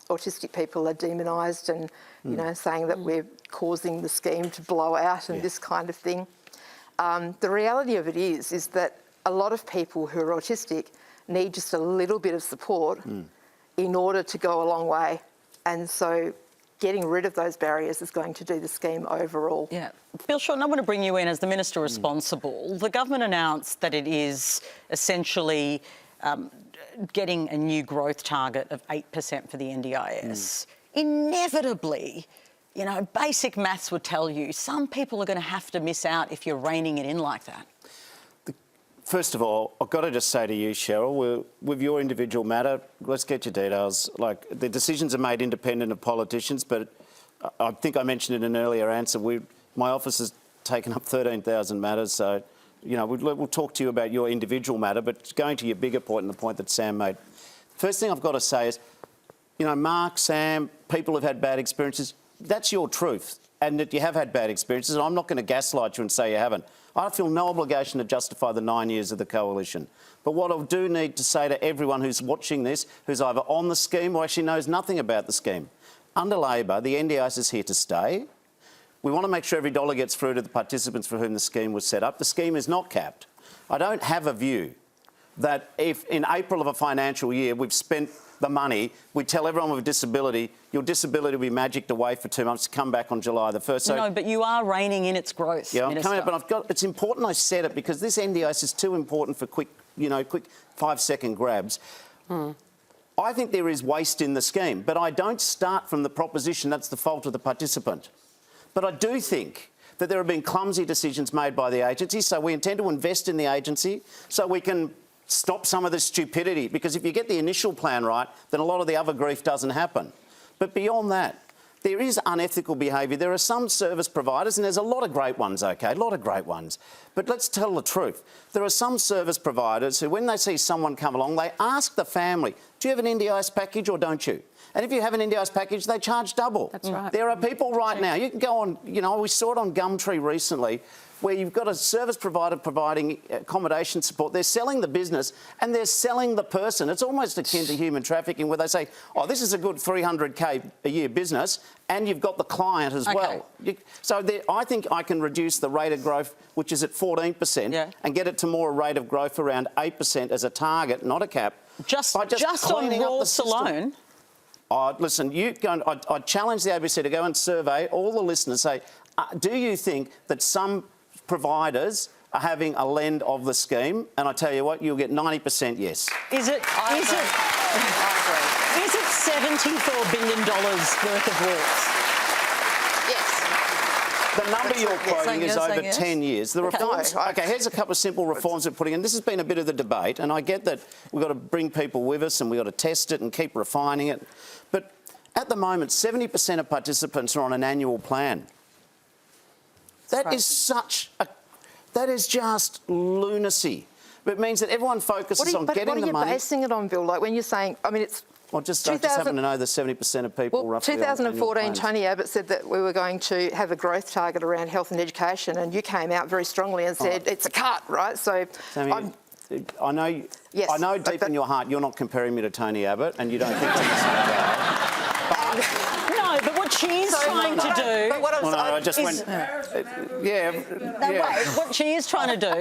autistic people, are demonised and, you know, saying that we're causing the scheme to blow out and this kind of thing. The reality of it is that a lot of people who are autistic need just a little bit of support in order to go a long way. And so getting rid of those barriers is going to do the scheme overall. Yeah. Bill Shorten, I want to bring you in as the Minister responsible. The government announced that it is essentially getting a new growth target of 8% for the NDIS. Inevitably, you know, basic maths would tell you some people are going to have to miss out if you're reining it in like that. First of all, I've got to just say to you, Cheryl, with your individual matter, let's get your details. Like, the decisions are made independent of politicians, but I think I mentioned in an earlier answer, my office has taken up 13,000 matters, so, you know, we'll talk to you about your individual matter, but going to your bigger point and the point that Sam made. First thing I've got to say is, you know, Mark, Sam, people have had bad experiences. That's your truth, and that you have had bad experiences, and I'm not going to gaslight you and say you haven't. I feel no obligation to justify the 9 years of the coalition. But what I do need to say to everyone who's watching this, who's either on the scheme or actually knows nothing about the scheme, under Labor, the NDIS is here to stay. We want to make sure every dollar gets through to the participants for whom the scheme was set up. The scheme is not capped. I don't have a view that if in April of a financial year we've spent the money, we tell everyone with a disability, your disability will be magicked away for 2 months to come back on July the 1st. So, no, but you are reining in its growth, yeah, I'm Minister. coming up, but it's important I said it because this NDIS is too important for quick 5-second grabs. I think there is waste in the scheme, but I don't start from the proposition that's the fault of the participant. But I do think that there have been clumsy decisions made by the agency, so we intend to invest in the agency so we can stop some of the stupidity, because if you get the initial plan right, then a lot of the other grief doesn't happen. But beyond that, there is unethical behaviour. There are some service providers, and there's a lot of great ones, OK, a lot of great ones. But let's tell the truth. There are some service providers who, when they see someone come along, they ask the family, do you have an NDIS package or don't you? And if you have an NDIS package, they charge double. That's right. There are people right now, you can go on, we saw it on Gumtree recently, where you've got a service provider providing accommodation support. They're selling the business and they're selling the person. It's almost akin to human trafficking, where they say, oh, this is a good 300K a year business, and you've got the client as well. So I think I can reduce the rate of growth, which is at 14%, and get it to more a rate of growth around 8% as a target, not a cap. Just on Rawls alone? Listen, I challenge the ABC to go and survey all the listeners, say, do you think that some providers are having a lend of the scheme? And I tell you what, you'll get 90% yes. Is it $74 billion worth of Rawls? The number you're quoting is over 10 years. The reforms, OK, here's a couple of simple reforms we're putting in. This has been a bit of the debate, and I get that we've got to bring people with us and we've got to test it and keep refining it. But at the moment, 70% of participants are on an annual plan. That is just lunacy. It means that everyone focuses on getting the money. What are you basing it on, Bill? Like when you're saying, I mean, it's... Well, I just happen to know that 70% of people roughly... 2014, Tony Abbott said that we were going to have a growth target around health and education, and you came out very strongly and said it's a cut, right? So... I know, I know deep in your heart you're not comparing me to Tony Abbott, and you don't think to yourself, no, but what she is trying to do... what she is trying to do is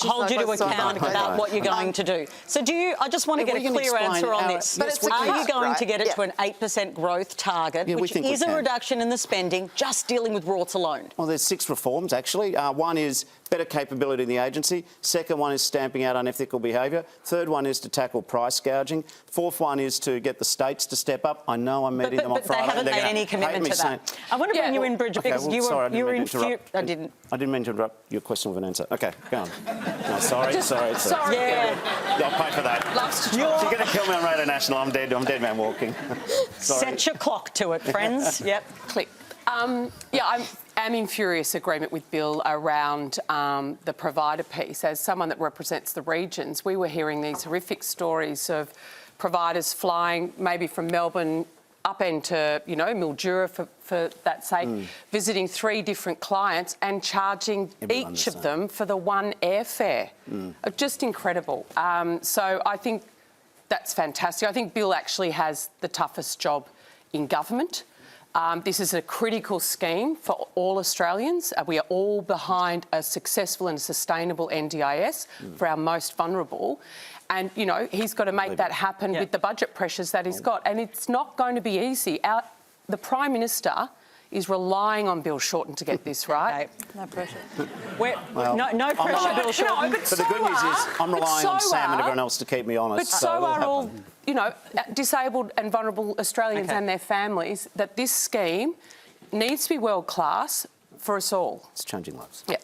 hold you to account about what you're going to do. So I just want to get a clear answer on this. Are you going to get it to an 8% growth target, which is a reduction in the spending, just dealing with Rawls alone? Well, there's 6 reforms, actually. One is better capability in the agency. Second one is stamping out unethical behaviour. Third one is to tackle price gouging. Fourth one is to get the states to step up. I know I'm meeting them on Friday. They haven't made any commitment to that. I want to bring you in, Bridget, because you were in fear... I didn't mean to interrupt your question with an answer. OK, go on. No, sorry. Yeah. I'll pay for that. If you're going to kill me on Radio National, I'm dead man walking. Set your clock to it, friends. Yep. Click. I'm in furious agreement with Bill around the provider piece. As someone that represents the regions, we were hearing these horrific stories of providers flying maybe from Melbourne up into, Mildura for that sake, visiting 3 different clients and charging each of them for the one airfare. Just incredible. So I think that's fantastic. I think Bill actually has the toughest job in government. This is a critical scheme for all Australians. We are all behind a successful and sustainable NDIS for our most vulnerable. And, he's got to make that happen with the budget pressures that he's got. And it's not going to be easy. The Prime Minister is relying on Bill Shorten to get this right. No pressure. No pressure, Bill Shorten. But the good news is I'm relying on Sam and everyone else to keep me honest. But so are all, disabled and vulnerable Australians and their families, that this scheme needs to be world-class for us all. It's changing lives. Yeah.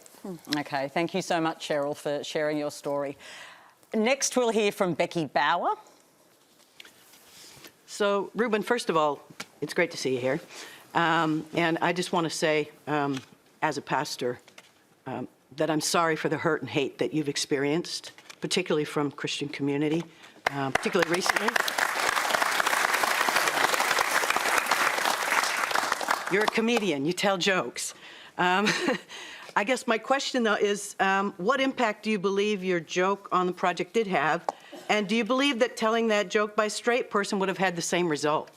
OK, thank you so much, Cheryl, for sharing your story. Next, we'll hear from Becky Bauer. So, Ruben, first of all, it's great to see you here. And I just want to say, as a pastor, that I'm sorry for the hurt and hate that you've experienced, particularly from Christian community, particularly recently. You're a comedian. You tell jokes. I guess my question, though, is what impact do you believe your joke on the project did have? And do you believe that telling that joke by a straight person would have had the same result?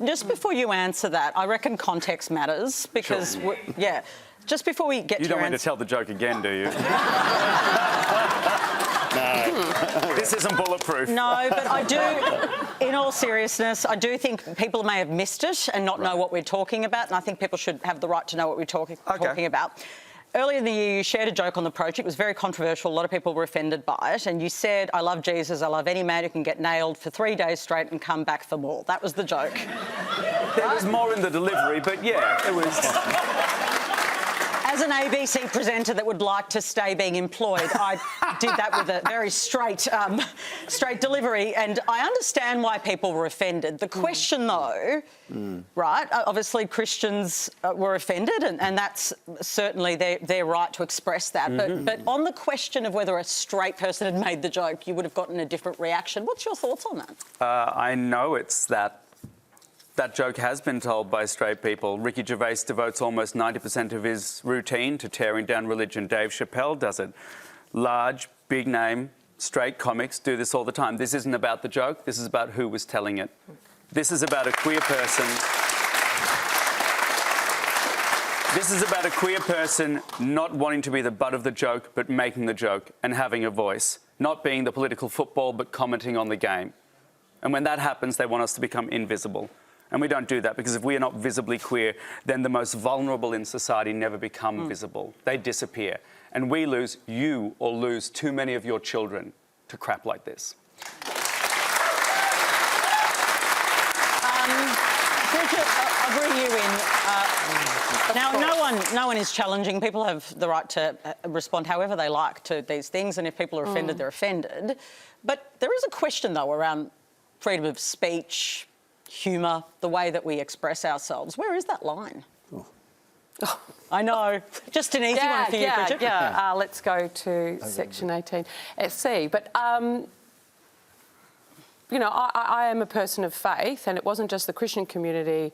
Just before you answer that, I reckon context matters because, yeah, just before we get You to don't your want to answer... tell the joke again, do you? No. This isn't bulletproof. No, but I do, in all seriousness, I do think people may have missed it and not know what we're talking about, and I think people should have the right to know what we're talking about. Earlier in the year, you shared a joke on the project. It was very controversial. A lot of people were offended by it. And you said, I love Jesus. I love any man who can get nailed for 3 days straight and come back for more. That was the joke. There was more in the delivery, but yeah, it was... As an ABC presenter that would like to stay being employed, I did that with a very straight delivery, and I understand why people were offended. The question, though, right, obviously Christians were offended, and that's certainly their right to express that. But on the question of whether a straight person had made the joke, you would have gotten a different reaction. What's your thoughts on that? I know it's that joke has been told by straight people. Ricky Gervais devotes almost 90% of his routine to tearing down religion. Dave Chappelle does it. Large, big name, straight comics do this all the time. This isn't about the joke. This is about who was telling it. This is about a queer person. This is about a queer person not wanting to be the butt of the joke, but making the joke and having a voice. Not being the political football, but commenting on the game. And when that happens, they want us to become invisible. And we don't do that, because if we are not visibly queer, then the most vulnerable in society never become visible. They disappear. And we lose, you or lose too many of your children to crap like this. Bridget, I'll bring you in. Now, no one is challenging. People have the right to respond however they like to these things, and if people are offended, they're offended. But there is a question, though, around freedom of speech, humour, the way that we express ourselves. Where is that line? I know. Just an easy one for you, Bridget. Let's go to Section 18SC. But, you know, I am a person of faith, and it wasn't just the Christian community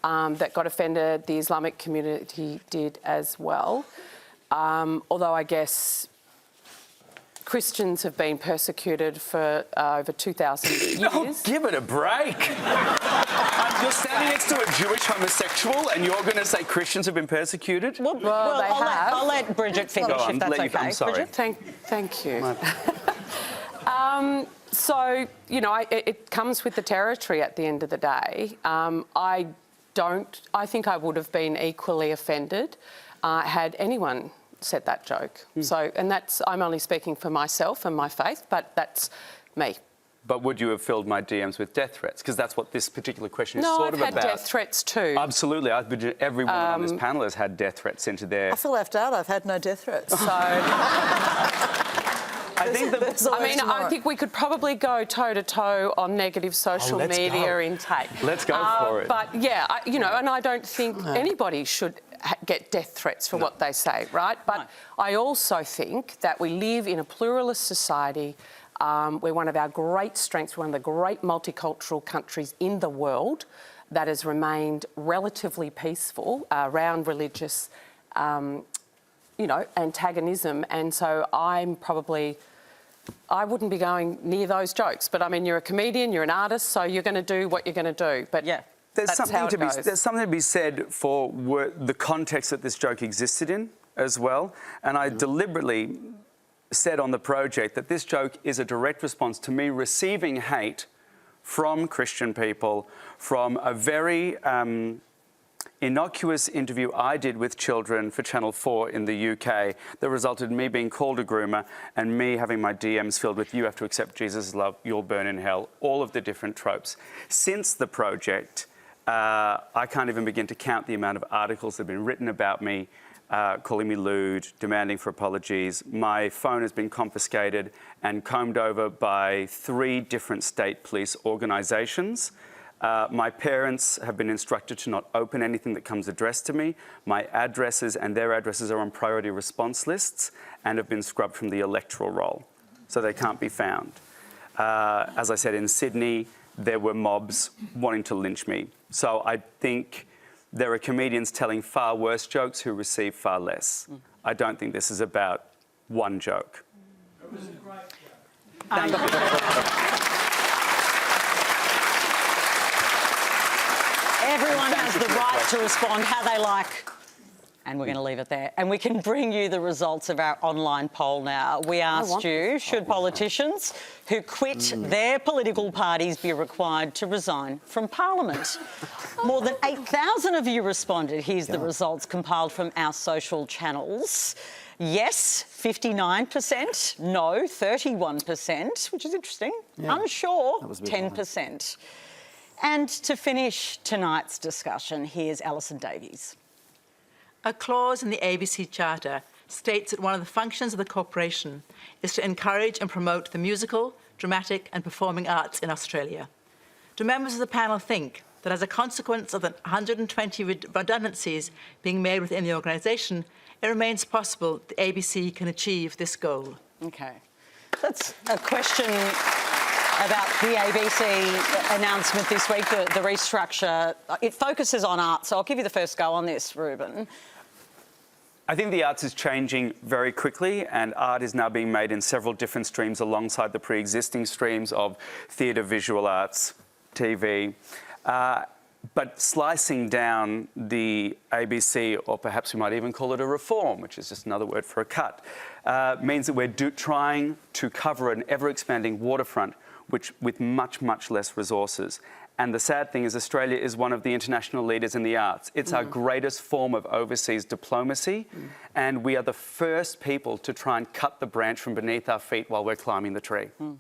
that got offended. The Islamic community did as well. Although I guess Christians have been persecuted for over 2,000 years. Oh, give it a break. You're standing next to a Jewish homosexual and you're going to say Christians have been persecuted? Well, they have. I'll let Bridget finish, if that's okay. I'm sorry. Bridget? Thank you. So, you know, it comes with the territory at the end of the day. I think I would have been equally offended had anyone said that joke. So, and I'm only speaking for myself and my faith, but that's me. But would you have filled my DMs with death threats? Because that's what this particular question is sort of about. No, I've had death threats too. Absolutely. Everyone on this panel has had death threats into their... I feel left out. I've had no death threats. So... I think we could probably go toe-to-toe on negative social media intake. Let's go for it. But, yeah, and I don't think anybody should get death threats for what they say, right? But I also think that we live in a pluralist society. We're one of our great strengths, one of the great multicultural countries in the world that has remained relatively peaceful around religious, antagonism. And so I wouldn't be going near those jokes. But, I mean, you're a comedian, you're an artist, so you're going to do what you're going to do. But, yeah, there's that's how it goes. There's something to be said for the context that this joke existed in as well. And I deliberately said on the project that this joke is a direct response to me receiving hate from Christian people, from a very innocuous interview I did with children for Channel 4 in the UK that resulted in me being called a groomer and me having my DMs filled with "you have to accept Jesus' love, you'll burn in hell," all of the different tropes. Since the project, I can't even begin to count the amount of articles that have been written about me, calling me lewd, demanding for apologies. My phone has been confiscated and combed over by 3 different state police organisations. My parents have been instructed to not open anything that comes addressed to me. My addresses and their addresses are on priority response lists and have been scrubbed from the electoral roll, so they can't be found. As I said, in Sydney, there were mobs wanting to lynch me. So I think there are comedians telling far worse jokes who receive far less. I don't think this is about one joke. It was a great joke. Thank you. Everyone has the right to respond how they like. And we're going to leave it there. And we can bring you the results of our online poll now. We asked you, should politicians who quit their political parties be required to resign from Parliament? More than 8,000 of you responded. Here's the results compiled from our social channels. Yes, 59%. No, 31%, which is interesting. Unsure, 10%. And to finish tonight's discussion, here's Alison Davies. A clause in the ABC Charter states that one of the functions of the corporation is to encourage and promote the musical, dramatic and performing arts in Australia. Do members of the panel think that as a consequence of the 120 redundancies being made within the organisation, it remains possible the ABC can achieve this goal? OK. That's a question about the ABC announcement this week, the restructure. It focuses on art, so I'll give you the first go on this, Ruben. I think the arts is changing very quickly, and art is now being made in several different streams alongside the pre-existing streams of theatre, visual arts, TV. But slicing down the ABC, or perhaps we might even call it a reform, which is just another word for a cut, means that we're trying to cover an ever-expanding waterfront with much, much less resources. And the sad thing is Australia is one of the international leaders in the arts. It's our greatest form of overseas diplomacy, and we are the first people to try and cut the branch from beneath our feet while we're climbing the tree. Well,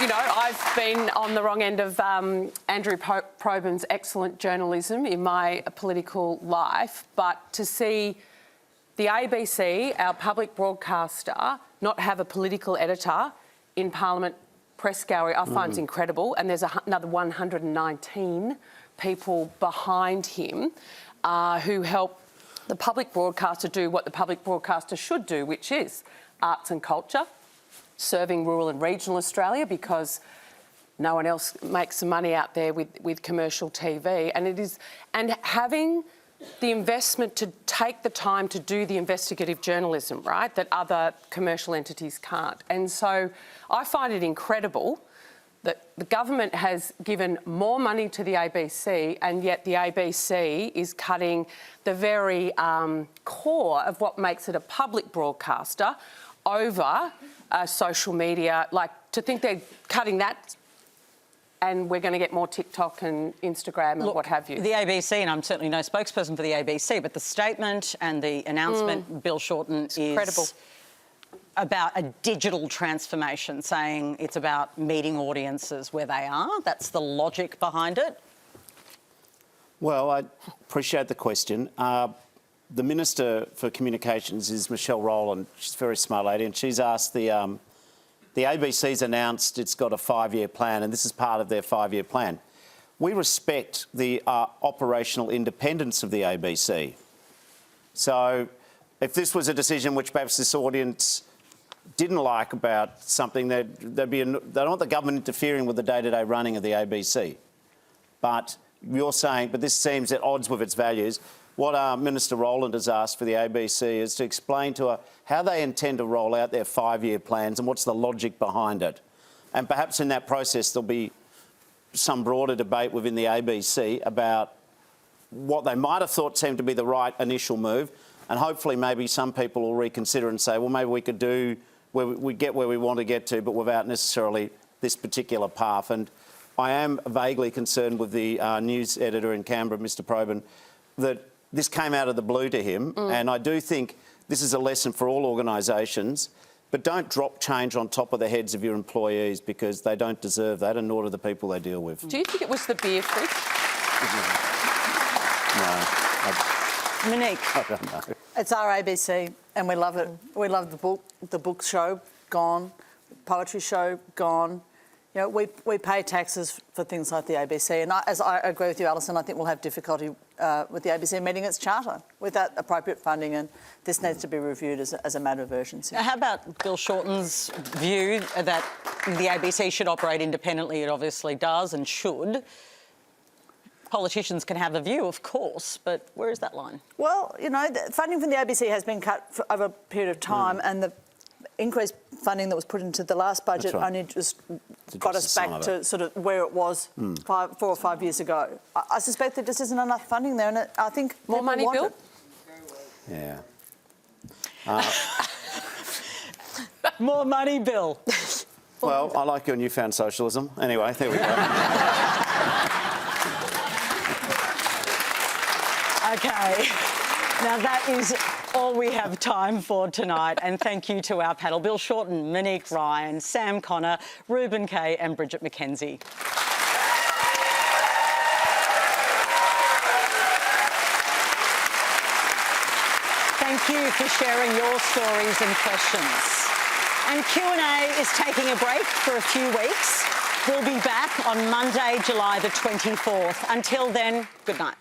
you know, I've been on the wrong end of Andrew Probyn's excellent journalism in my political life, but to see the ABC, our public broadcaster, not have a political editor in Parliament press gallery, I find is incredible. And there's another 119 people behind him who help the public broadcaster do what the public broadcaster should do, which is arts and culture, serving rural and regional Australia, because no one else makes some money out there with commercial TV. And having the investment to take the time to do the investigative journalism, right, that other commercial entities can't. And so I find it incredible that the government has given more money to the ABC, and yet the ABC is cutting the very core of what makes it a public broadcaster over social media. Like, to think they're cutting that and we're going to get more TikTok and Instagram and what have you. The ABC, and I'm certainly no spokesperson for the ABC, but the statement and the announcement, Bill Shorten, is incredible. About a digital transformation, saying it's about meeting audiences where they are. That's the logic behind it. Well, I appreciate the question. The Minister for Communications is Michelle Rowland. She's a very smart lady, and she's asked the ABC's announced it's got a 5-year plan, and this is part of their 5-year plan. We respect the operational independence of the ABC. So if this was a decision which perhaps this audience didn't like about something, they don't want the government interfering with the day-to-day running of the ABC. But you're saying, but this seems at odds with its values. What Minister Rowland has asked for the ABC is to explain to her how they intend to roll out their 5-year plans and what's the logic behind it. And perhaps in that process there'll be some broader debate within the ABC about what they might have thought seemed to be the right initial move, and hopefully maybe some people will reconsider and say, well, maybe we could do where we get where we want to get to, but without necessarily this particular path. And I am vaguely concerned with the news editor in Canberra, Mr. Probyn, that this came out of the blue to him, and I do think this is a lesson for all organisations, but don't drop change on top of the heads of your employees, because they don't deserve that, and nor do the people they deal with. Do you think it was the beer fridge? No. Monique? I don't know. It's our ABC, and we love it. We love the book show, gone. Poetry show, gone. You know, we pay taxes for things like the ABC, and as I agree with you, Alison, I think we'll have difficulty with the ABC meeting its charter without appropriate funding, and this needs to be reviewed as a matter of urgency. How about Bill Shorten's view that the ABC should operate independently? It obviously does and should. Politicians can have a view, of course, but where is that line? Well, you know, the funding from the ABC has been cut over a period of time, and increased funding that was put into the last budget only just got us back to sort of where it was 4 or 5 years ago. I suspect there just isn't enough funding there, and I think More money, Bill? it. Yeah. More money, Bill. Well, I like your newfound socialism. Anyway, there we go. Okay. Now, that is all we have time for tonight. And thank you to our panel, Bill Shorten, Monique Ryan, Sam Connor, Reuben Kay and Bridget McKenzie. Thank you for sharing your stories and questions. And Q&A is taking a break for a few weeks. We'll be back on Monday, July the 24th. Until then, good night.